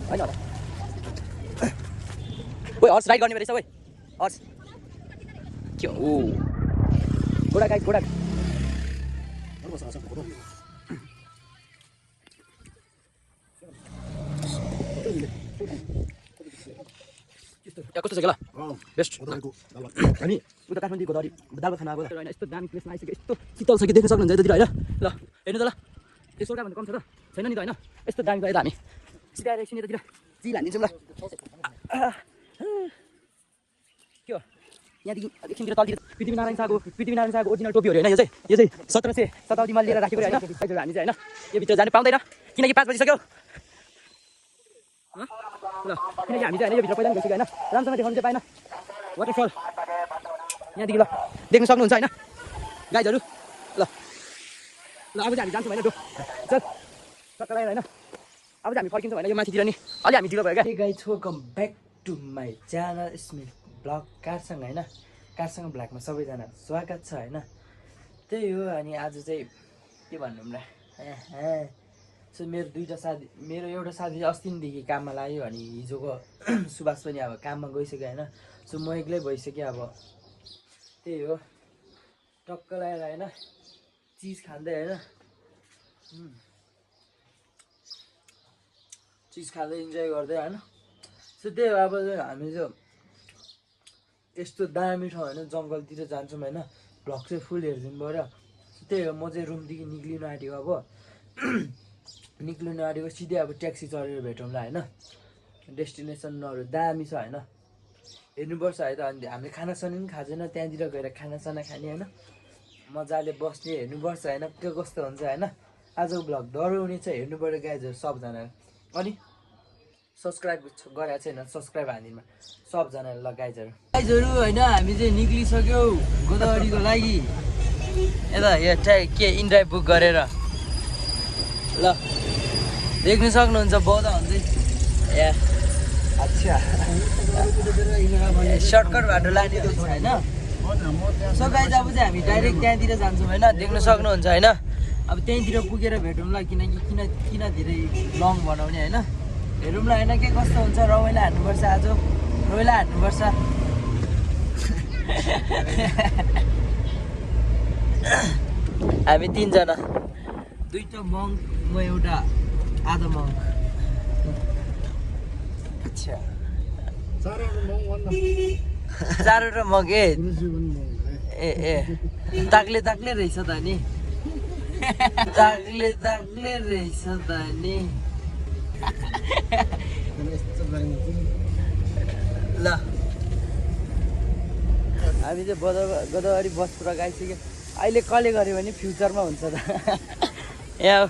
होइन होला ओइ हर्स राइड गर्ने रहेछ ओइ हर्स के हो घोडा गाइस घोडा कस्तो छ ल बेस्ट अनि उता काठमाडौँको दरी दालबा खाना आएको होइन यस्तो दामी प्लेसमा आइसक्यो यस्तो शीतल छ कि देख्न सक्नुहुन्छ यतातिर होइन ल हेर्नु त ल त्यो सोल्टा भन्दा कम छ त छैन नि त होइन यस्तो दामी गएर हामी सिधा आएर एकछिन यतातिर चिल हालिदिन्छौँ ल के हो यहाँदेखि एकछिनतिर तलतिर पृथ्वीनारायण शाहको ओरिजिनल टोपीहरू होइन यो चाहिँ 1700 शताब्दीमा लिएर राखेको होइन हामी चाहिँ होइन यो भित्र जानु पाउँदैन किनकि 5 बजिसक्यो ल किनकि हामी चाहिँ होइन यो भित्र पहिला गइसक्यो होइन राम्रोसँग देखाउनु चाहिँ पाएन वाटरफल यहाँदेखि ल देख्न सक्नुहुन्छ होइन गाइजहरू ल ल अब चाहिँ हामी जान्छौँ होइन डो चल टक्कै होइन अब चाहिँ हामी फर्किन्छौँ होइन यो माथितिर नि अलि हामी ढिलो भयो क्या guys welcome back to my channel Smith blog कारसँग होइन कारसँग ब्लगमा सबैजना स्वागत छ होइन त्यही हो अनि आज चाहिँ के भन्नु र सो मेरो एउटा साथी अस्तिदेखि काममा लाग्यो अनि हिजोको सुभाष पनि अब काममा गइसक्यो होइन सो म एक्लै भइसकेँ अब त्यही हो टक्क लगाएर होइन चिज खाँदै होइन चिज खाँदै इन्जोय गर्दै होइन सो त्यही हो अब हामी चाहिँ यस्तो दामी ठाउँ होइन जङ्गलतिर जान्छौँ होइन भ्लग चाहिँ फुल हेरिदिनु पऱ्यो त्यही हो म चाहिँ रुमदेखि निक्लिनु आँटेको अब निक्लिनु आँटेको सिधै अब ट्याक्सी चढेर भेटौँला होइन डेस्टिनेसनहरू दामी छ होइन हेर्नुपर्छ है त अनि हामीले खानासाना पनि खाएको छैन त्यहाँतिर गएर खानासाना खाने होइन मजाले बस्ने हेर्नुपर्छ होइन के कस्तो हुन्छ होइन आजको भ्लग डराउने छ हेर्नु पऱ्यो गाइजहरू सबजना अनि सब्सक्राइब गरेको छैन सब्सक्राइब हानिदिनु सबजनाले ल गाइजहरू होइन हामी चाहिँ निक्लिसक्यौ गोदावरीको लागि यता यहाँ के इन्ड्राइभ बुक गरेर ल देख्न सक्नुहुन्छ बौद्ध हुँदै ए अच्छा सर्टकट बाटो लाने होइन सो गाइज अब चाहिँ हामी डाइरेक्ट त्यहाँतिर जान्छौँ होइन देख्न सक्नुहुन्छ होइन अब त्यहीँतिर पुगेर भेटौँला किन धेरै लङ बनाउने होइन हेरौँला होइन के कस्तो हुन्छ रमाइलो हान्नुपर्छ आज रमाइलो हान्नुपर्छ हामी तिनजना दुईटा मङ्क म एउटा आधा मङ्क अच्छा चारवटा मङ्क ए ताक्ले रहेछ त नि ताक्ले रहेछ त नि ल हामी चाहिँ गोदावरी बस पुरा गइसक्यो अहिले कसले गर्यो भने फ्युचरमा हुन्छ त यहाँ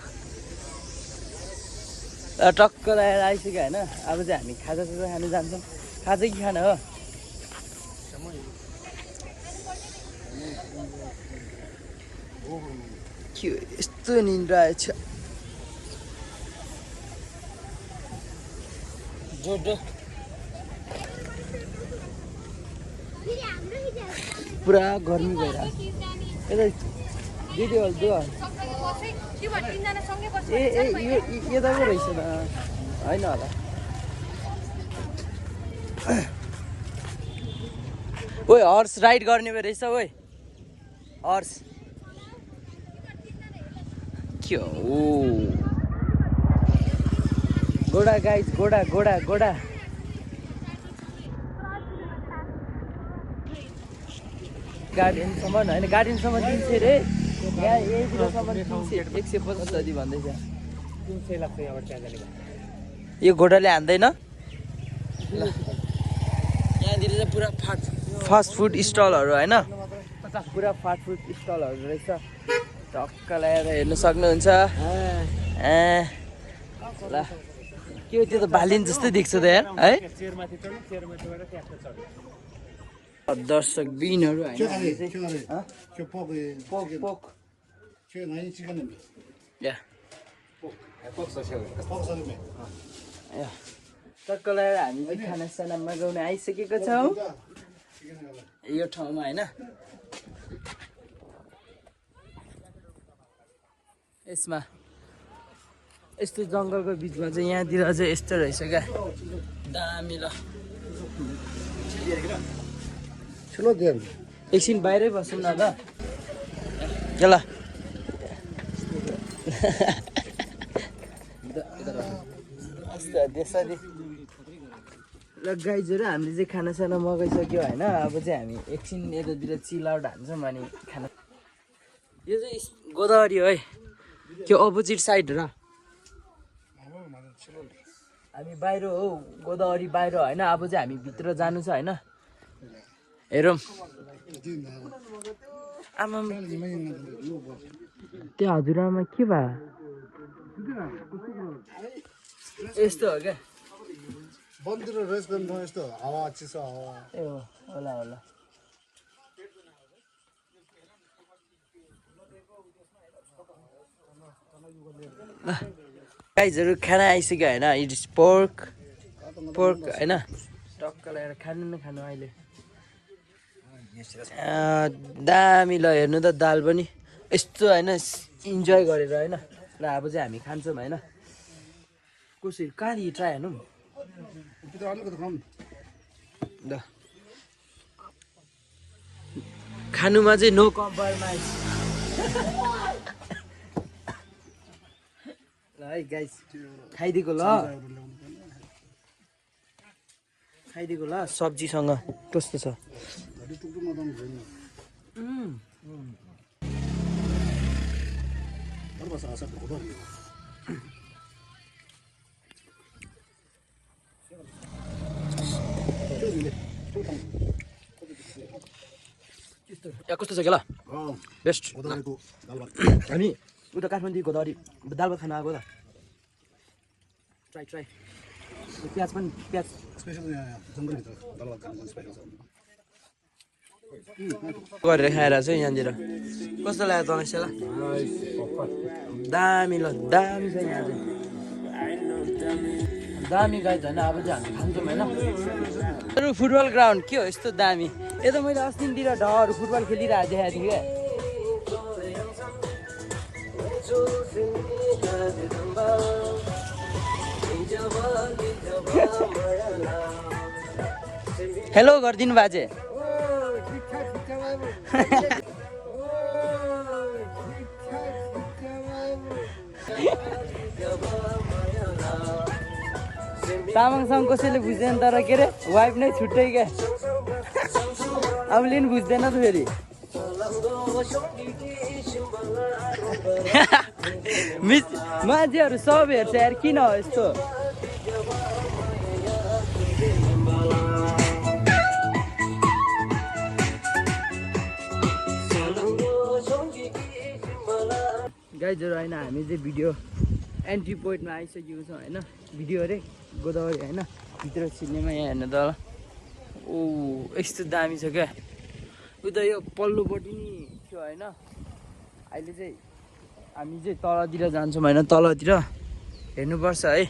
टक्क लगाएर आइसक्यो होइन अब चाहिँ हामी खाजा खानु जान्छौँ खाजा कि खाना हो के यस्तो निन्द्रा आएछ पुरा गर्मी भइरहेको यता दिदी ए यो त रहेछ त होइन होला ओइ हर्स राइड गर्ने रहेछ ओइ हर्स के हो घोडा गाइज घोडा गार्डनसम्म होइन गार्डनसम्म 300 रे यहाँ यहीँतिरसम्म 150 जति भन्दैछ 300 लाग्छ यहाँबाट त्यहाँ जाने यो घोडाले हान्दैन यहाँनिर चाहिँ पुरा फास्ट फुड स्टलहरू होइन पुरा फास्ट फुड स्टलहरू रहेछ टक्क लगाएर हेर्नु सक्नुहुन्छ ल के हो त्यो त भालिन जस्तै देख्छ त यार है दर्शक बिनहरू टक्क लगाएर हामी चाहिँ खानासाना मगाउन आइसकेको छौँ यो ठाउँमा होइन यसमा यस्तो जङ्गलको बिचमा चाहिँ यहाँतिर चाहिँ यस्तो रहेछ क्या दामी ल ठुलो देन एकछिन बाहिरै बसौँ न त ल त्यसरी र गाइजहरू हामीले चाहिँ खानासाना मगाइसक्यो होइन अब चाहिँ हामी एकछिन यतातिर चिल आउट हान्छौँ अनि खाना यो चाहिँ गोदावरी हो है त्यो अपोजिट साइड र हामी बाहिर हो गोदावरी बाहिर होइन अब चाहिँ हामी भित्र जानु छ होइन हेरौँ आमा त्यो हजुरआमा के भयो यस्तो हो क्या बन्दिर रेस्ट गर्नु यस्तो हावा चिसो हावा ए हो होला होला गाइजहरू खाना आइसक्यो होइन इट इज पोर्क होइन टक्क लगाएर खानु न खानु अहिले दामी ल हेर्नु त दाल पनि यस्तो होइन इन्जोय गरेर होइन ल अब चाहिँ हामी खान्छौँ होइन कसरी कहाँदेखि ट्राई हेर्नु ल खानुमा चाहिँ नो कम्प्रोमाइज ल है गाइस खाइदिएको ल खाइदिएको ल सब्जीसँग कस्तो छ कस्तो छ ल बेस्ट हामी उता काठमाडौँ गोदावरी दाल भात खान आएको त ट्राई ट्राई प्याज पनि प्याज गरेर खाएर चाहिँ यहाँनिर कस्तो लाग्यो तँलाई सेला दामी ल दामी छ यहाँ चाहिँ दामी गाई झन् अब चाहिँ हामी खान्छौँ होइन फुटबल ग्राउन्ड के हो यस्तो दामी यता मैले अस्तितिर ढहरू फुटबल खेलिरहेको देखाएको थिएँ क्या हेलो गरिदिनु बाजे तामाङसँग कसैले बुझ्दैन तर के अरे वाइफ नै छुट्टै क्या अबले पनि बुझ्दैन त फेरि मान्छेहरू सब हेर्छ यार किन हो यस्तो गाइजहरू होइन हामी चाहिँ भिडियो एन्ट्री पोइन्टमा आइसकेको छौँ होइन भिडियो अरे गोदावरी होइन भित्र सिनेमा यहाँ हेर्नु त ओ यस्तो दामी छ क्या उता यो पल्लोपट्टि नि थियो होइन अहिले चाहिँ हामी चाहिँ तलतिर जान्छौँ होइन तलतिर हेर्नुपर्छ है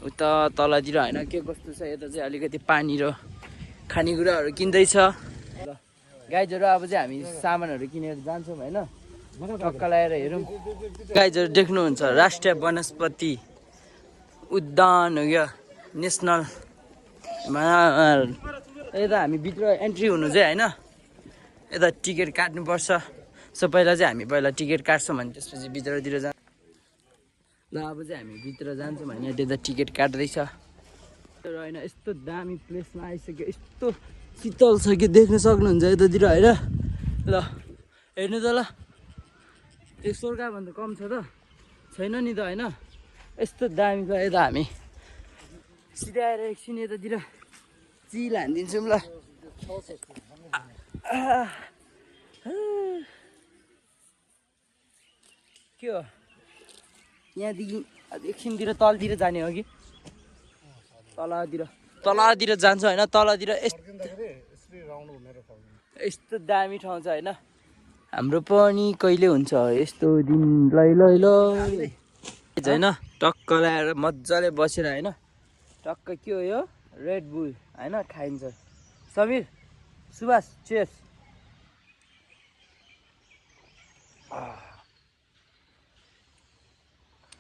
उता तलतिर होइन के कस्तो छ यता चाहिँ अलिकति पानी र खानेकुराहरू किन्दैछ ल गाइजहरू अब चाहिँ हामी सामानहरू किनेर जान्छौँ होइन टक्क लगाएर हेरौँ गाइजहरू देख्नुहुन्छ राष्ट्रिय वनस्पति उद्यान हो क्या नेसनल यता हामी भित्र एन्ट्री हुनु चाहिँ होइन यता टिकट काट्नुपर्छ सो पहिला चाहिँ हामी पहिला टिकट काट्छौँ भने त्यसपछि भित्रतिर ल अब चाहिँ हामी भित्र जान्छौँ होइन त्यता टिकट काट्दैछ होइन यस्तो दामी प्लेसमा आइसक्यो यस्तो शीतल छ कि देख्न सक्नुहुन्छ यतातिर होइन ल हेर्नु त ल यो स्वर्गभन्दा कम छ त छैन नि त होइन यस्तो दामी छ यता हामी सिधै आएर एकछिन यतातिर चिल हानिदिन्छौँ ल के हो यहाँदेखि एकछिनतिर तलतिर जाने हो कि तलतिर जान्छ होइन तलतिर यस्तो दामी ठाउँ छ होइन हाम्रो पनि कहिले हुन्छ यस्तो दिन लै होइन टक्क ल्याएर मजाले बसेर होइन टक्क के हो यो रेड बुल होइन खाइन्छ समीर सुभाष चेस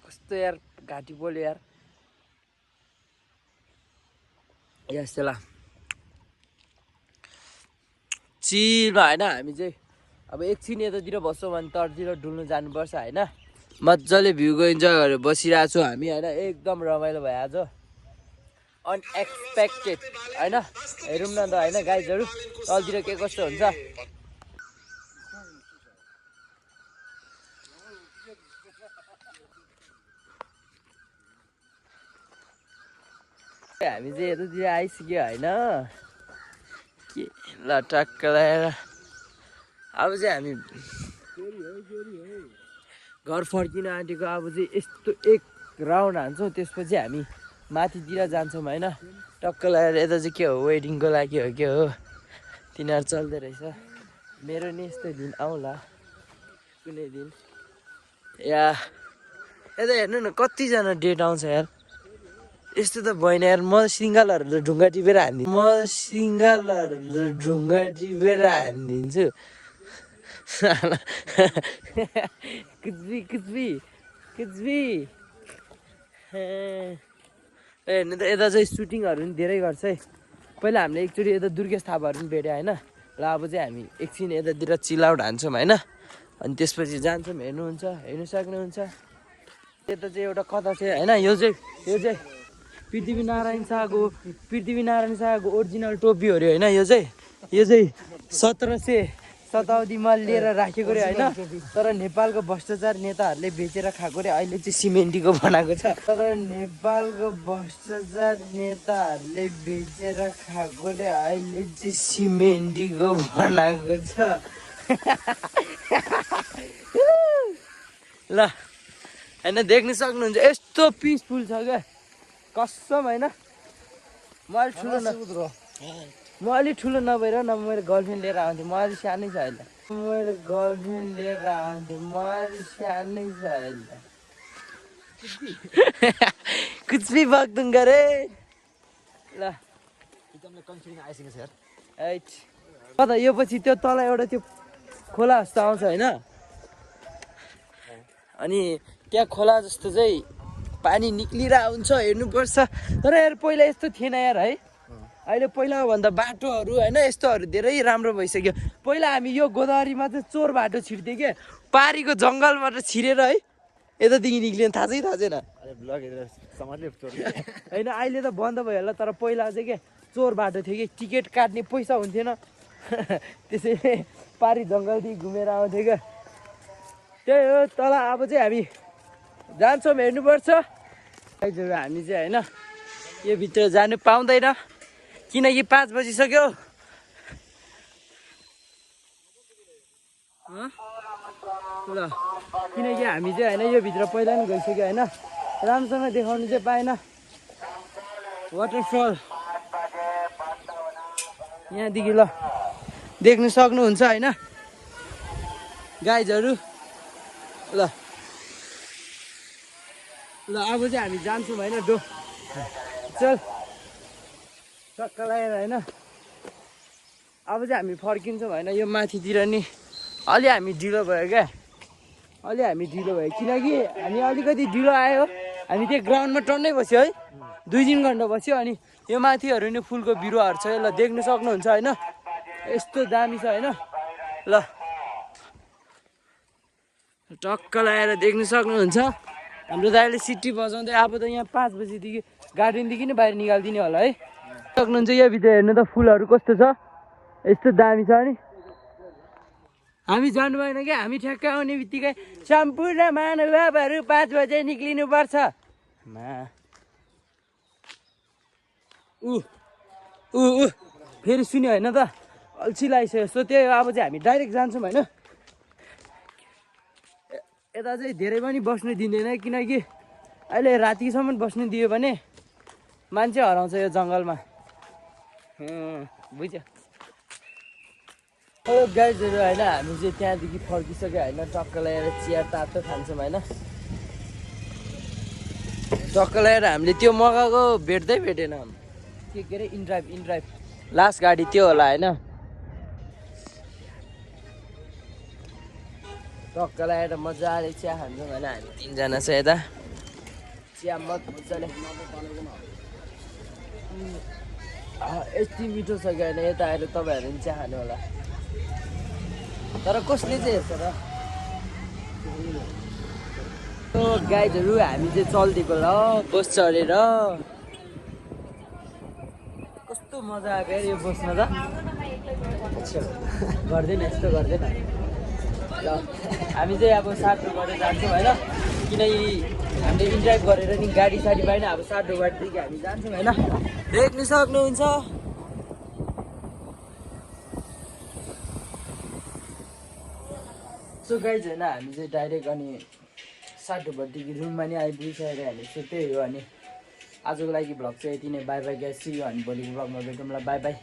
कस्तो यार घाँटी पोल्यो यार यस्तो ल चिलमा होइन हामी चाहिँ अब एकछिन यतातिर बस्छौँ भने तलतिर डुल्नु जानुपर्छ होइन मजाले भ्यूको इन्जोय गरेर बसिरहेको छु हामी होइन एकदम रमाइलो भयो आज अनएक्सपेक्टेड होइन हेरौँ न त होइन गाइजहरू तलतिर के कस्तो हुन्छ हामी चाहिँ यतातिर आइसक्यो होइन के ल टक्क लगाएर अब चाहिँ हामी घर फर्किन आँटेको अब चाहिँ यस्तो एक राउन्ड हान्छौँ त्यसपछि हामी माथितिर जान्छौँ होइन टक्क लगाएर यता चाहिँ के हो वेडिङको लागि हो के हो तिनीहरू चल्दै रहेछ मेरो नि यस्तो दिन आउँला कुनै दिन या यता हेर्नु न कतिजना डेट आउँछ यार यस्तो त भएन यार म सिङ्गलहरूले ढुङ्गा टिपेर हानिदिन्छु कुचबी हेर्नु त यता चाहिँ सुटिङहरू पनि धेरै गर्छ है पहिला हामीले एकचोटि यता दुर्गेश थापाहरू पनि भेट्यो होइन र अब चाहिँ हामी एकछिन यतातिर चिल आउट हान्छौँ होइन अनि त्यसपछि जान्छौँ हेर्नु सक्नुहुन्छ यता चाहिँ एउटा कथा चाहिँ होइन यो चाहिँ पृथ्वीनारायण शाहको ओरिजिनल टोपी हो अरे होइन यो चाहिँ 1700 शताब्दीमा लिएर राखेको रे होइन तर नेपालको भ्रष्टाचार नेताहरूले बेचेर खाएको रे अहिले चाहिँ सिमेन्टीको बनाएको छ ल होइन देख्न सक्नुहुन्छ यस्तो पिसफुल छ क्या कसम होइन म अलिक ठुलो नभएर न मेरो गर्लफ्रेन्ड लिएर आउँथेँ म अलिक सानै छ अहिले कुछ भी बक्दुङ्गा रे ल कता यो पछि त्यो तल एउटा त्यो खोला जस्तो आउँछ होइन अनि त्यहाँ खोला जस्तो चाहिँ पानी निक्लिरहेको हुन्छ हेर्नुपर्छ तर यार पहिला यस्तो थिएन यार है अहिले पहिलाभन्दा बाटोहरू होइन यस्तोहरू धेरै राम्रो भइसक्यो पहिला हामी यो गोदावरीमा चाहिँ चोर बाटो छिर्थ्यो क्या पारीको जङ्गलबाट छिरेर है यतादेखि निक्लिनु थाहा छैन होइन अहिले त बन्द भयो होला तर पहिला चाहिँ के चोर बाटो थियो कि टिकट काट्ने पैसा हुन्थेन त्यसैले पारी जङ्गलदेखि घुमेर आउँथ्यो क्या त्यही हो तल अब चाहिँ हामी जान्छौँ हेर्नुपर्छ हामी चाहिँ होइन यो भित्र जानु पाउँदैन किनकि 5 बजिसक्यो ल किनकि हामी चाहिँ होइन यो भित्र पहिला पनि गइसक्यो होइन राम्रोसँग देखाउनु चाहिँ पाएन वाटरफल यहाँदेखि ल देख्नु सक्नुहुन्छ होइन गाइजहरू ल अब चाहिँ हामी जान्छौँ होइन चल टक्क लगाएर होइन अब चाहिँ हामी फर्किन्छौँ होइन यो माथितिर नि अलि हामी ढिलो भयो क्या किनकि हामी अलिकति ढिलो आयो हामी त्यो ग्राउन्डमा टन्नै बस्यो है 2-3 घन्टा बस्यो अनि यो माथिहरू नि फुलको बिरुवाहरू छ ल देख्न सक्नुहुन्छ होइन यस्तो दामी छ होइन ल टक्क लगाएर देख्न सक्नुहुन्छ हाम्रो दाइले सिटी बजाउँदै अब त यहाँ 5 बजीदेखि गार्डनदेखि नै बाहिर निकालिदिने होला है सक्नुहुन्छ यो भित्र हेर्नु त फुलहरू कस्तो छ यस्तो दामी छ नि हामी जानु भएन क्या हामी ठ्याक्कै आउने बित्तिकै सम्पूर्ण महानुभावहरू 5 बजे निक्लिनु पर्छ फेरि सुन्यो होइन त अल्छी लागिसक्यो यस्तो त्यही अब चाहिँ हामी डाइरेक्ट जान्छौँ होइन यता चाहिँ धेरै पनि बस्नु दिँदैन किनकि अहिले रातिसम्म बस्नु दियो भने मान्छे हराउँछ यो जङ्गलमा बुझ्यो हेलो गाइजहरू होइन हामी चाहिँ त्यहाँदेखि फर्किसक्यो होइन टक्क लगाएर चिया तातो खान्छौँ होइन टक्क लगाएर हामीले त्यो मगाएको भेटेन के अरे इनड्राइभ लास्ट गाडी त्यो होला होइन टक्क लगाएर मजाले चिया खान्छौँ होइन हामी 3जना छ यता चिया मजाले यति मिठो छ क्या यता आएर तपाईँहरू पनि चिया खानु होला तर कसले चाहिँ हेर्छ र गाइजहरू हामी चाहिँ चल्दिएको ल बस चढेर कस्तो मजा आएको यार यो बसमा त गर्दैन यस्तो गर्दैन ल हामी चाहिँ अब साटो गरेर जान्छौँ होइन किनकि हामीले इन्जोय गरेर नि गाडी साडी पाएन अब साटो बाटोदेखि हामी जान्छौँ होइन देख्नु सक्नुहुन्छ सो गाइज होइन हामी चाहिँ डाइरेक्ट अनि साटोभट्टीको रुममा नि आइपुगिसकेर हामी सो त्यही हो अनि आजको लागि भ्लग चाहिँ यति नै बाई बाई ग्यास सी अनि भोलिको भ्लगमा भेटौँला बाई बाई